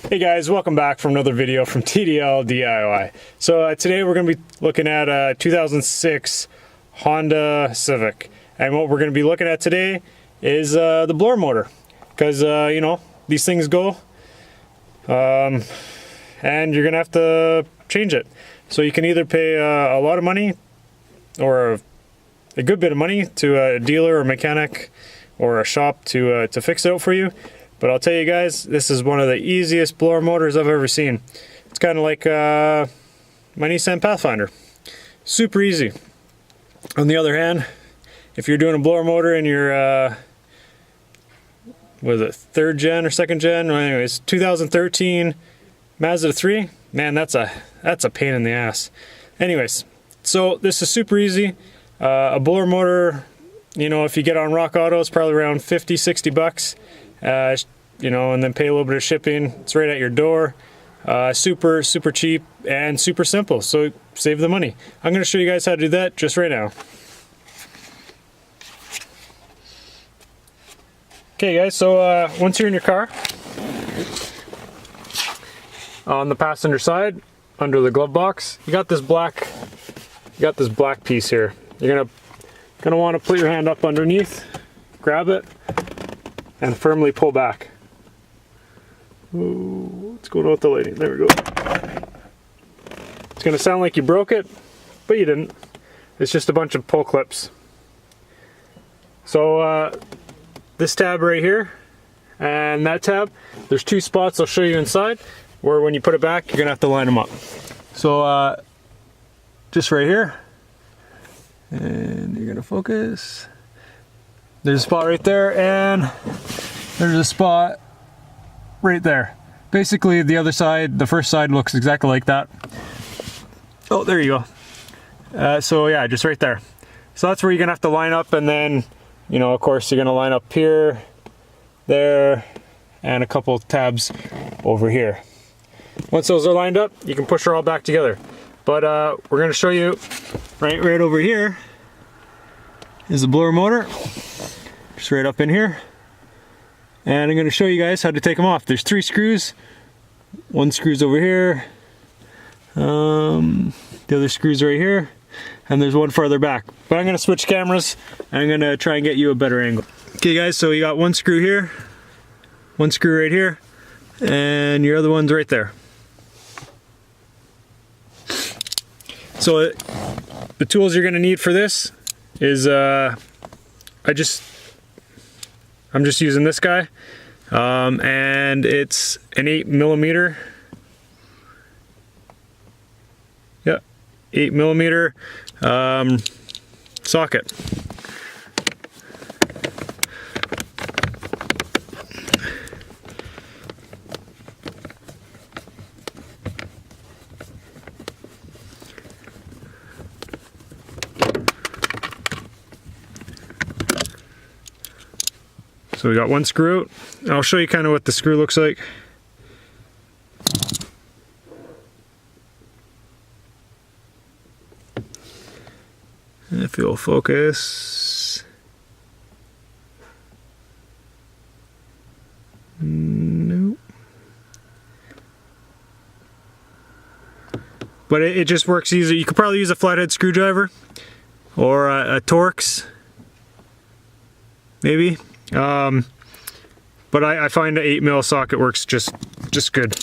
Hey guys, welcome back for another video from TDL DIY. So today we're going to be looking at a 2006 Honda Civic. And what we're going to be looking at today is the blower motor. Because, you know, these things go. And you're going to have to change it. So you can either pay a lot of money or a good bit of money to a dealer or mechanic or a shop to fix it out for you. But I'll tell you guys, this is one of the easiest blower motors I've ever seen. It's kind of like my Nissan Pathfinder. Super easy. On the other hand, if you're doing a blower motor in your, was it 3rd gen or 2nd gen? Well, anyways, 2013 Mazda 3, man, that's a pain in the ass. Anyways, so this is super easy. A blower motor, you know, if you get on Rock Auto, it's probably around 50, 60 bucks. You know, and then pay a little bit of shipping. It's right at your door. Super cheap and super simple, so save the money. I'm going to show you guys how to do that just right now. Okay guys, so once you're in your car, on the passenger side, under the glove box, you got this black piece here. You're gonna want to put your hand up underneath, grab it, and firmly pull back. Ooh, what's going on with the lighting? There we go. It's going to sound like you broke it, but you didn't. It's just a bunch of pull clips. So this tab right here and that tab, there's 2 spots I'll show you inside where when you put it back, you're going to have to line them up. So just right here, and you're going to focus. There's a spot right there, and there's a spot right there. Basically, the other side, the first side looks exactly like that. Oh, there you go. So yeah, just right there. So that's where you're gonna have to line up, and then, you know, of course, you're gonna line up here, there, and a couple tabs over here. Once those are lined up, you can push her all back together. But we're gonna show you right over here is the blower motor. Just right up in here. And I'm going to show you guys how to take them off. There's 3 screws. 1 screw's over here. The other screw's right here. And there's 1 farther back. But I'm going to switch cameras. And I'm going to try and get you a better angle. Okay guys, so you got 1 screw here. 1 screw right here. And your other one's right there. So the tools you're going to need for this is I'm just using this guy, and it's an 8mm. Yeah, 8mm socket. So we got 1 screw out. I'll show you kind of what the screw looks like. If you'll focus. Nope. But it just works easy. You could probably use a flathead screwdriver or a Torx, maybe. But I find an 8mm socket works just good.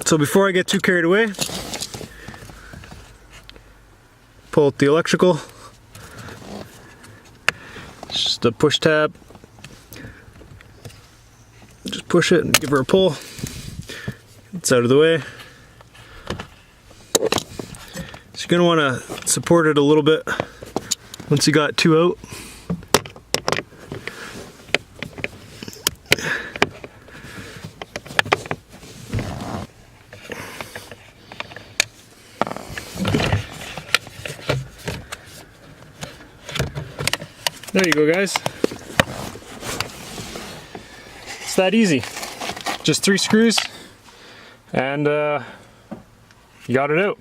So before I get too carried away, pull out the electrical. Just a push tab. Just push it and give her a pull. It's out of the way. So you're going to want to support it a little bit once you got 2 out. There you go, guys. It's that easy. just 3 screws, and you got it out.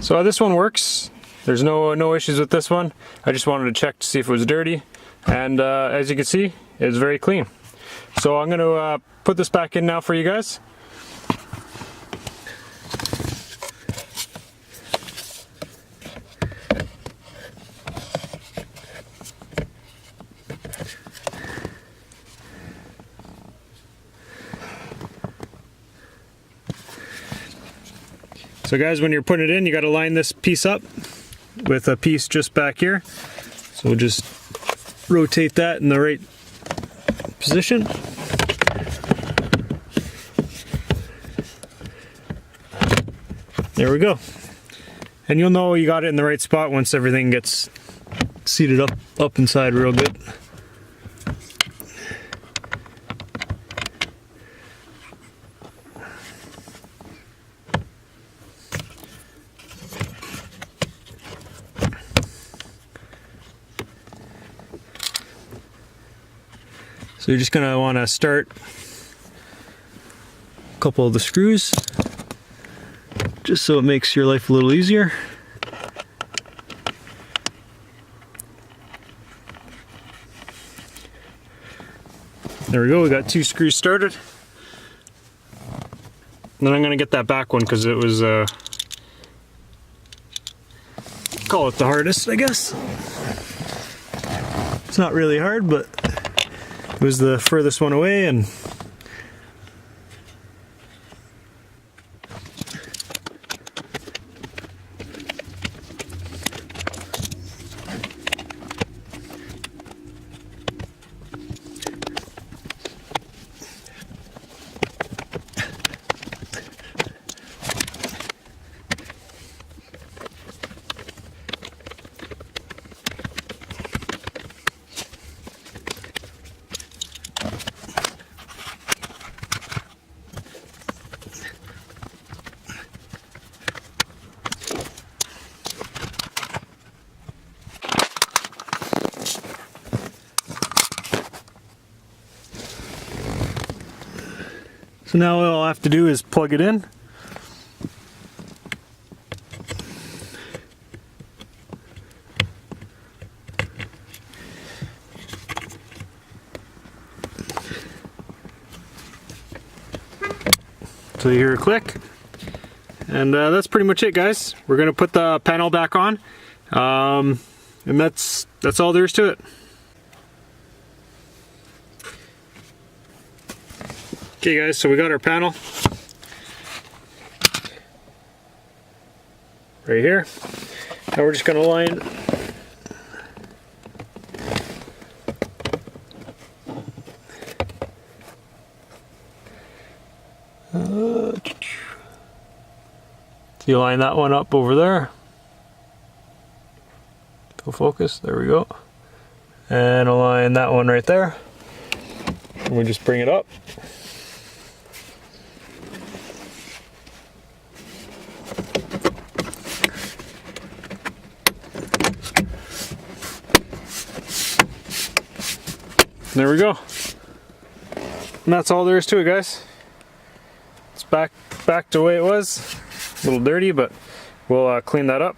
So this one works. There's no issues with this one. I just wanted to check to see if it was dirty, and as you can see, it's very clean. So I'm going to put this back in now for you guys. So guys, when you're putting it in, you got to line this piece up with a piece just back here. So we'll just rotate that in the right position. There we go. And you'll know you got it in the right spot once everything gets seated up inside real good. So you're just going to want to start a couple of the screws, just so it makes your life a little easier. There we go, we got 2 screws started. Then I'm going to get that back one because it was, call it the hardest, I guess. It's not really hard, but it was the furthest one away, and so now all I have to do is plug it in. So you hear a click, and that's pretty much it, guys. We're gonna put the panel back on, and that's all there is to it. Okay guys, so we got our panel right here. Now we're just going to line so you line that one up over there. Full focus, there we go. And align that one right there. And we just bring it up. There we go. And that's all there is to it, guys. It's back to the way it was. A little dirty, but we'll clean that up.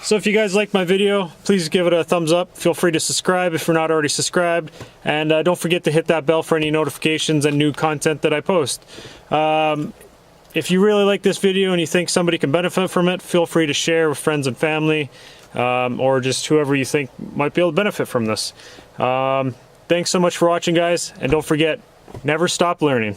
So if you guys liked my video, please give it a thumbs up. Feel free to subscribe if you're not already subscribed. And don't forget to hit that bell for any notifications and new content that I post. If you really like this video and you think somebody can benefit from it, feel free to share with friends and family, or just whoever you think might be able to benefit from this. Thanks so much for watching, guys, and don't forget, never stop learning.